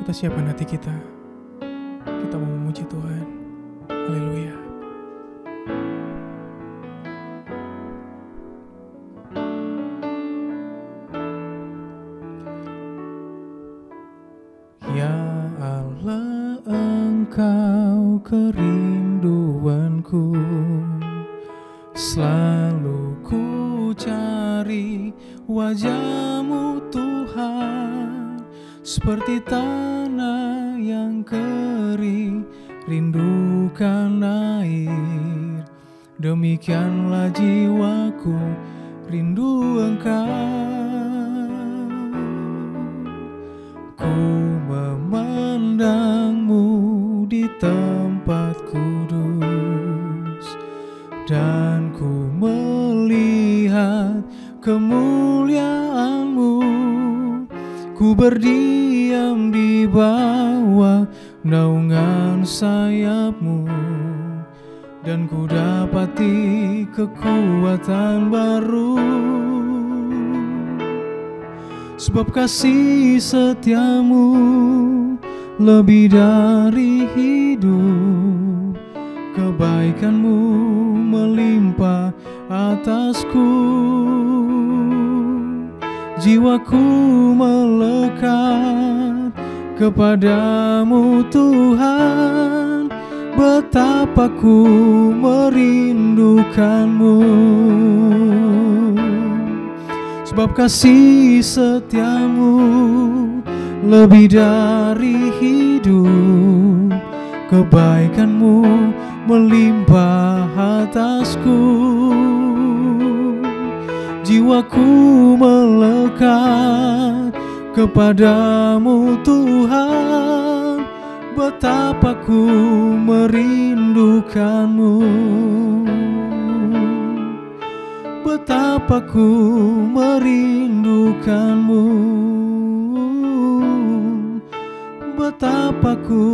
Kita siapkan hati kita. Kita mau memuji Tuhan. Haleluya. Ya Allah, Engkau kerinduanku, selalu ku cari wajah-Mu Tuhan, seperti tanah yang kering rindukan air, demikianlah jiwaku rindu Engkau. Ku memandang-Mu di tempat kudus, dan ku melihat kemuliaan-Mu. Ku berdiam di bawah naungan sayap-Mu, dan ku dapati kekuatan baru. Sebab kasih setia-Mu lebih dari hidup, kebaikan-Mu melimpah atasku. Jiwaku melekat kepada-Mu Tuhan, betapa ku merindukan-Mu. Sebab kasih setia-Mu lebih dari hidup, kebaikan-Mu melimpah atasku. Jiwaku melekat kepada-Mu Tuhan, betapa ku merindukan-Mu. Betapa ku merindukan-Mu. Betapa ku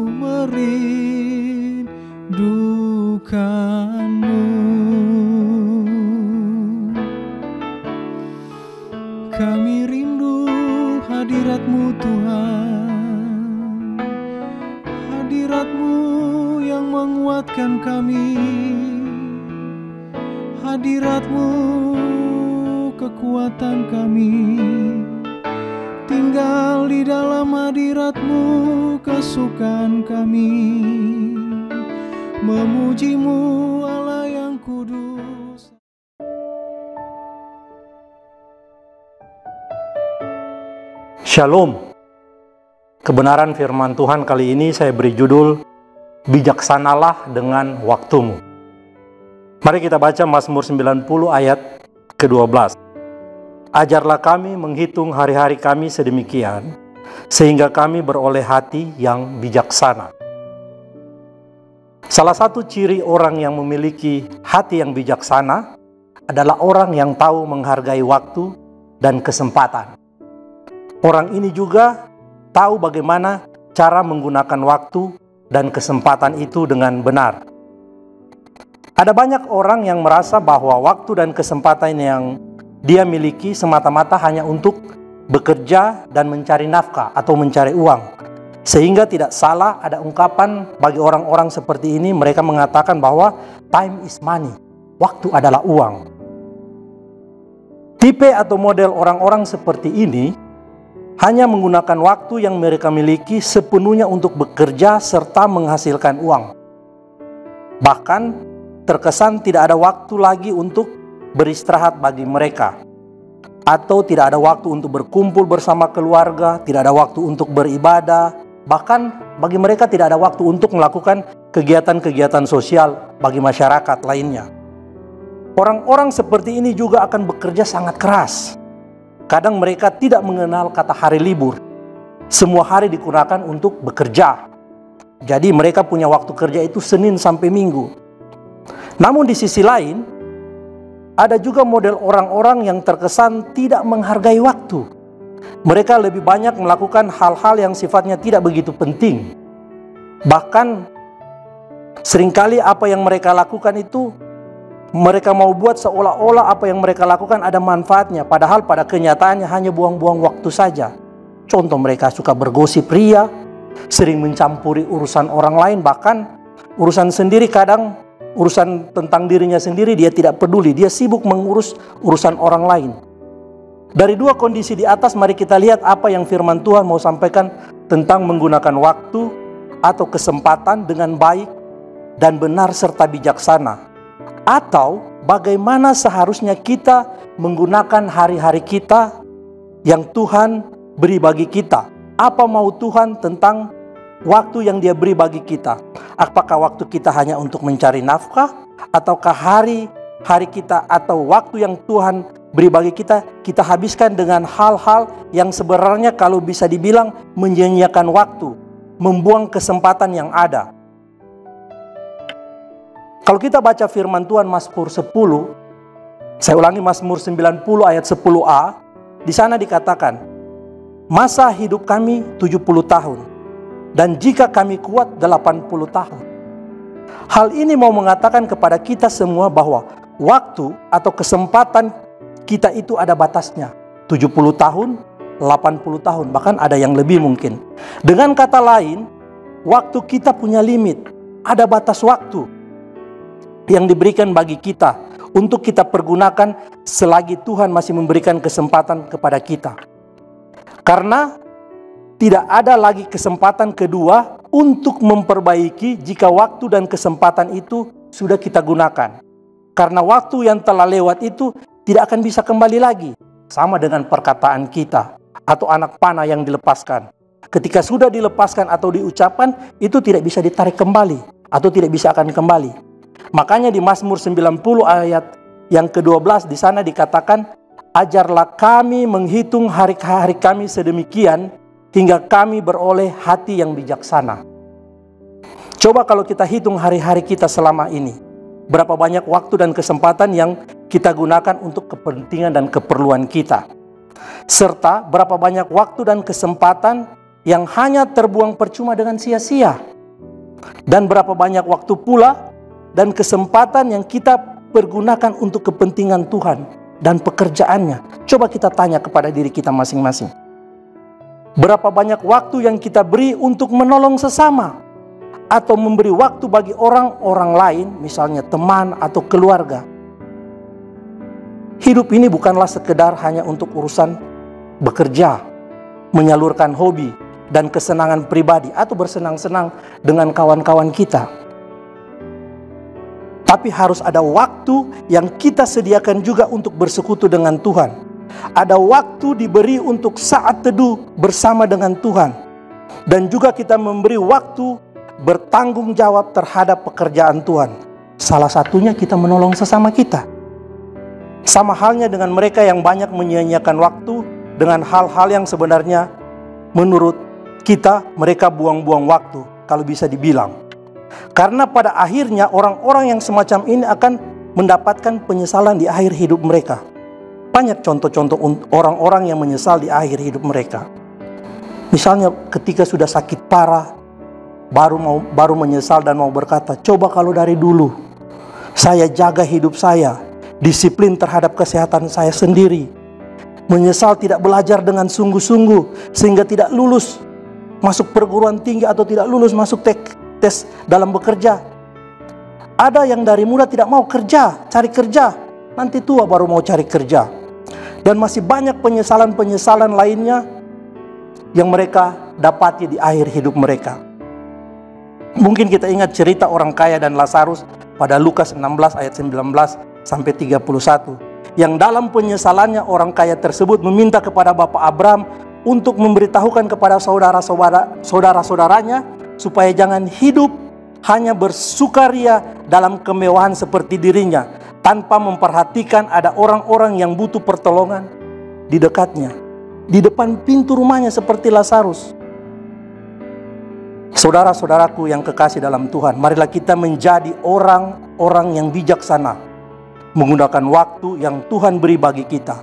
merindukan-Mu. Kami rindu hadirat-Mu Tuhan, hadirat-Mu yang menguatkan kami, hadirat-Mu kekuatan kami. Tinggal di dalam hadirat-Mu kesukaan kami, memuji-Mu Allah yang kudus. Shalom. Kebenaran firman Tuhan kali ini saya beri judul Bijaksanalah dengan waktumu. Mari kita baca Mazmur 90 ayat ke-12. Ajarlah kami menghitung hari-hari kami sedemikian, sehingga kami beroleh hati yang bijaksana. Salah satu ciri orang yang memiliki hati yang bijaksana adalah orang yang tahu menghargai waktu dan kesempatan. Orang ini juga tahu bagaimana cara menggunakan waktu dan kesempatan itu dengan benar. Ada banyak orang yang merasa bahwa waktu dan kesempatan yang dia miliki semata-mata hanya untuk bekerja dan mencari nafkah atau mencari uang. Sehingga tidak salah ada ungkapan bagi orang-orang seperti ini, mereka mengatakan bahwa time is money, waktu adalah uang. Tipe atau model orang-orang seperti ini hanya menggunakan waktu yang mereka miliki sepenuhnya untuk bekerja serta menghasilkan uang. Bahkan terkesan tidak ada waktu lagi untuk beristirahat bagi mereka, atau tidak ada waktu untuk berkumpul bersama keluarga, tidak ada waktu untuk beribadah, bahkan bagi mereka tidak ada waktu untuk melakukan kegiatan-kegiatan sosial bagi masyarakat lainnya. Orang-orang seperti ini juga akan bekerja sangat keras. Kadang mereka tidak mengenal kata hari libur. Semua hari digunakan untuk bekerja. Jadi mereka punya waktu kerja itu Senin sampai Minggu. Namun di sisi lain, ada juga model orang-orang yang terkesan tidak menghargai waktu. Mereka lebih banyak melakukan hal-hal yang sifatnya tidak begitu penting. Bahkan seringkali apa yang mereka lakukan itu mereka mau buat seolah-olah apa yang mereka lakukan ada manfaatnya, padahal pada kenyataannya hanya buang-buang waktu saja. Contoh, mereka suka bergosip ria, sering mencampuri urusan orang lain, bahkan urusan sendiri kadang, urusan tentang dirinya sendiri dia tidak peduli, dia sibuk mengurus urusan orang lain. Dari dua kondisi di atas, mari kita lihat apa yang firman Tuhan mau sampaikan tentang menggunakan waktu atau kesempatan dengan baik dan benar serta bijaksana. Atau bagaimana seharusnya kita menggunakan hari-hari kita yang Tuhan beri bagi kita. Apa mau Tuhan tentang waktu yang Dia beri bagi kita? Apakah waktu kita hanya untuk mencari nafkah, ataukah hari-hari kita atau waktu yang Tuhan beri bagi kita, kita habiskan dengan hal-hal yang sebenarnya kalau bisa dibilang menyia-nyiakan waktu, membuang kesempatan yang ada. Kalau kita baca firman Tuhan Mazmur 10, saya ulangi, Mazmur 90 ayat 10a, di sana dikatakan, masa hidup kami 70 tahun, dan jika kami kuat 80 tahun. Hal ini mau mengatakan kepada kita semua bahwa waktu atau kesempatan kita itu ada batasnya, 70 tahun, 80 tahun, bahkan ada yang lebih mungkin. Dengan kata lain, waktu kita punya limit, ada batas waktu yang diberikan bagi kita untuk kita pergunakan selagi Tuhan masih memberikan kesempatan kepada kita. Karena tidak ada lagi kesempatan kedua untuk memperbaiki jika waktu dan kesempatan itu sudah kita gunakan. Karena waktu yang telah lewat itu tidak akan bisa kembali lagi. Sama dengan perkataan kita atau anak panah yang dilepaskan. Ketika sudah dilepaskan atau diucapkan, itu tidak bisa ditarik kembali atau tidak bisa akan kembali. Makanya di Mazmur 90 ayat yang ke-12 di sana dikatakan, ajarlah kami menghitung hari-hari kami sedemikian hingga kami beroleh hati yang bijaksana. Coba kalau kita hitung hari-hari kita selama ini, berapa banyak waktu dan kesempatan yang kita gunakan untuk kepentingan dan keperluan kita. Serta berapa banyak waktu dan kesempatan yang hanya terbuang percuma dengan sia-sia. Dan berapa banyak waktu pula dan kesempatan yang kita pergunakan untuk kepentingan Tuhan dan pekerjaannya. Coba kita tanya kepada diri kita masing-masing. Berapa banyak waktu yang kita beri untuk menolong sesama, atau memberi waktu bagi orang-orang lain, misalnya teman atau keluarga. Hidup ini bukanlah sekedar hanya untuk urusan bekerja, menyalurkan hobi dan kesenangan pribadi, atau bersenang-senang dengan kawan-kawan kita. Tapi harus ada waktu yang kita sediakan juga untuk bersekutu dengan Tuhan. Ada waktu diberi untuk saat teduh bersama dengan Tuhan. Dan juga kita memberi waktu bertanggung jawab terhadap pekerjaan Tuhan. Salah satunya kita menolong sesama kita. Sama halnya dengan mereka yang banyak menyia-nyiakan waktu dengan hal-hal yang sebenarnya menurut kita mereka buang-buang waktu, kalau bisa dibilang. Karena pada akhirnya orang-orang yang semacam ini akan mendapatkan penyesalan di akhir hidup mereka. Banyak contoh-contoh orang-orang yang menyesal di akhir hidup mereka. Misalnya ketika sudah sakit parah, baru menyesal dan mau berkata, coba kalau dari dulu saya jaga hidup saya, disiplin terhadap kesehatan saya sendiri, menyesal tidak belajar dengan sungguh-sungguh sehingga tidak lulus masuk perguruan tinggi atau tidak lulus masuk tes dalam bekerja. Ada yang dari muda tidak mau kerja, cari kerja, nanti tua baru mau cari kerja. Dan masih banyak penyesalan-penyesalan lainnya yang mereka dapati di akhir hidup mereka. Mungkin kita ingat cerita orang kaya dan Lazarus pada Lukas 16 ayat 19 sampai 31. Yang dalam penyesalannya orang kaya tersebut meminta kepada Bapak Abraham untuk memberitahukan kepada saudara-saudaranya supaya jangan hidup hanya bersukaria dalam kemewahan seperti dirinya, tanpa memperhatikan ada orang-orang yang butuh pertolongan di dekatnya, di depan pintu rumahnya seperti Lazarus. Saudara-saudaraku yang kekasih dalam Tuhan, marilah kita menjadi orang-orang yang bijaksana, menggunakan waktu yang Tuhan beri bagi kita.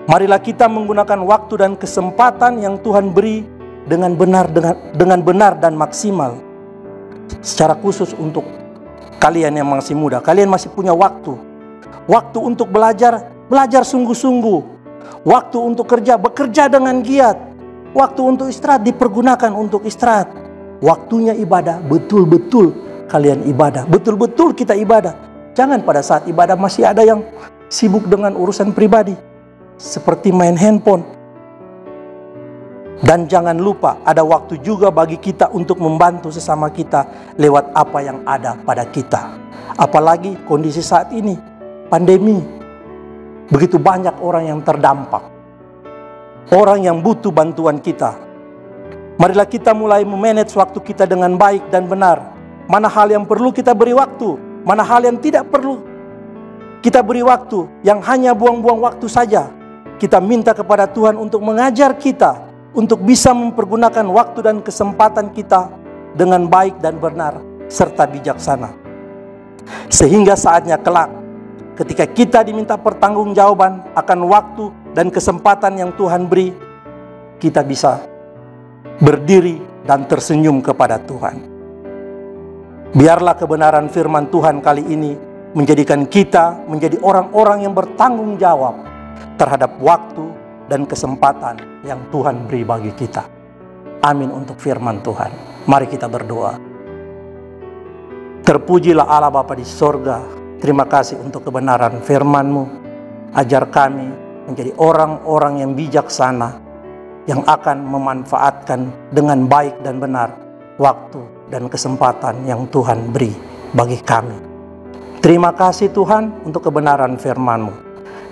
Marilah kita menggunakan waktu dan kesempatan yang Tuhan beri dengan benar dan maksimal. Secara khusus untuk kalian yang masih muda, kalian masih punya waktu. Waktu untuk belajar sungguh-sungguh. Waktu untuk bekerja dengan giat. Waktu untuk istirahat dipergunakan untuk istirahat. Waktunya ibadah, betul-betul kalian ibadah. Betul-betul kita ibadah. Jangan pada saat ibadah masih ada yang sibuk dengan urusan pribadi. Seperti main handphone. Dan jangan lupa ada waktu juga bagi kita untuk membantu sesama kita lewat apa yang ada pada kita. Apalagi kondisi saat ini, pandemi. Begitu banyak orang yang terdampak. Orang yang butuh bantuan kita. Marilah kita mulai memanage waktu kita dengan baik dan benar. Mana hal yang perlu kita beri waktu, mana hal yang tidak perlu kita beri waktu, yang hanya buang-buang waktu saja. Kita minta kepada Tuhan untuk mengajar kita, untuk bisa mempergunakan waktu dan kesempatan kita dengan baik dan benar, serta bijaksana. Sehingga saatnya kelak, ketika kita diminta pertanggungjawaban akan waktu dan kesempatan yang Tuhan beri, kita bisa berdiri dan tersenyum kepada Tuhan. Biarlah kebenaran firman Tuhan kali ini menjadikan kita menjadi orang-orang yang bertanggung jawab terhadap waktu dan kesempatan yang Tuhan beri bagi kita. Amin untuk firman Tuhan. Mari kita berdoa. Terpujilah Allah Bapa di sorga. Terima kasih untuk kebenaran firman-Mu. Ajar kami menjadi orang-orang yang bijaksana, yang akan memanfaatkan dengan baik dan benar waktu dan kesempatan yang Tuhan beri bagi kami. Terima kasih Tuhan untuk kebenaran firman-Mu.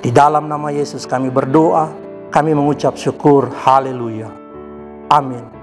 Di dalam nama Yesus kami berdoa, kami mengucap syukur. Haleluya. Amin.